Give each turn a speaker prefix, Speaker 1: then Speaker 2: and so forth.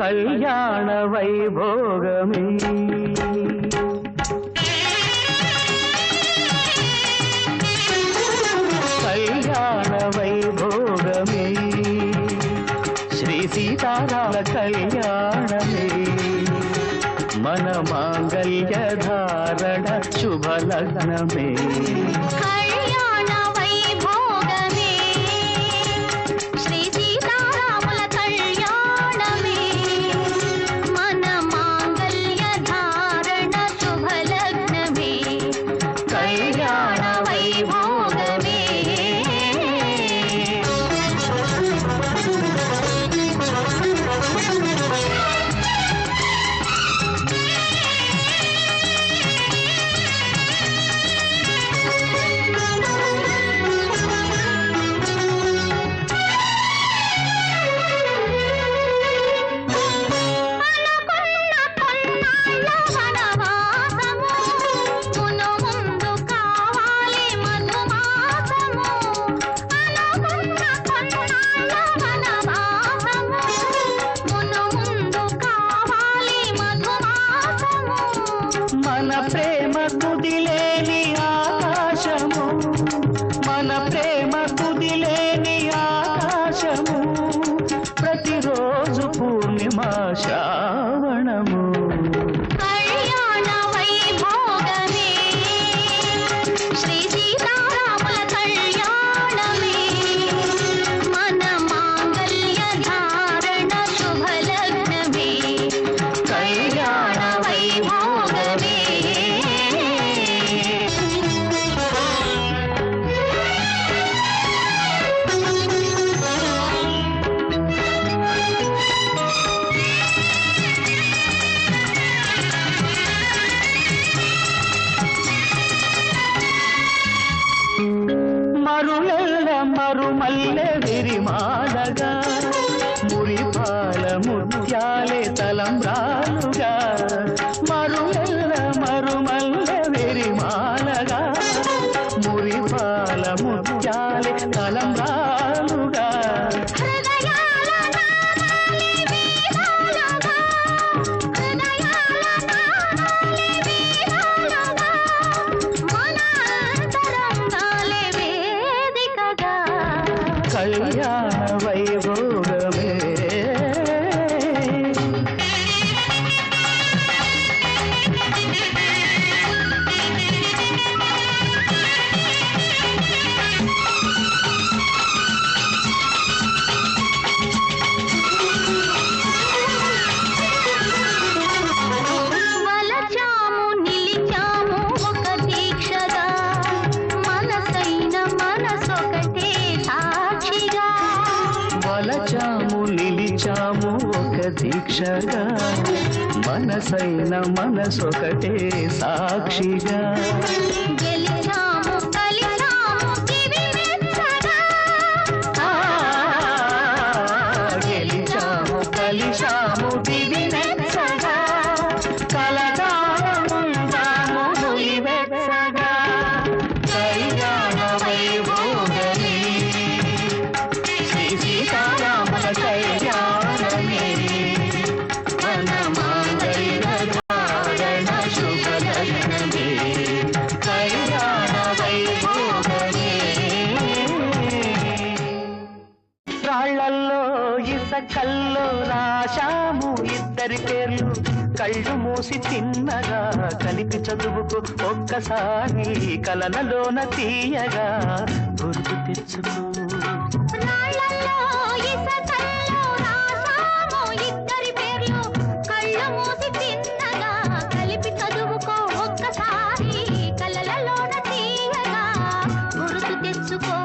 Speaker 1: కళ్యాణ వైభోగమే కళ్యాణ వైభోగమే శ్రీ సీతారామ కళ్యాణమే మన మాంగళ్య ధారణ శుభ లగ్నమే మన ప్రేమ కుదిలేని ఆకాశము మన ప్రేమ కుదిలేని ఆకాశము ప్రతిరోజు పూర్ణిమ శ్రావణము
Speaker 2: కళ్యాణ వైభోగమే శ్రీ సీతారాముల కళ్యాణమే మన మాంగళ్య ధారణ శుభ లగ్నమే
Speaker 1: కళ్యాణ వైభోగమే మరులెల్ల మరుమల్లె విరిమాలగా మురిపాల ముత్యాలే తలంబ్రాలుగా మరులెల్ల మరుమల్లె విరిమాలగా మురిపాల ముత్యాలే తలంబ్రాలుగా కళ్యాణ వైభోగమే
Speaker 2: వలచాము నిలిచాము ఒక దీక్షగా మనసైన మనసొకటే సాక్షిగా
Speaker 1: వలచాము నిలిచాము ఒక దీక్షగా మనసైన మనసొకటే సాక్షిగా
Speaker 2: గెలిచాము కలిచాము దివి మెచ్చగా
Speaker 1: గెలిచాము కలిశాము దివి మెచ్చగా కలకాలముందాము నులి వెచ్చగా కళ్యాణ వైభోగమే శ్రీ సీతారాముల కళ్యాణమే మన మాంగళ్య ధారణ శుభ లగ్నమే కళ్యాణ వైభోగమే రాళ్లల్లో ఇసకల్లో రాశాము ఇద్దరి పేర్లు కళ్ళు మూసి చిన్నగా కలిపి చదువుకు ఒక్కసారి కలనలోన తీయగా గుర్తు తెచ్చుకో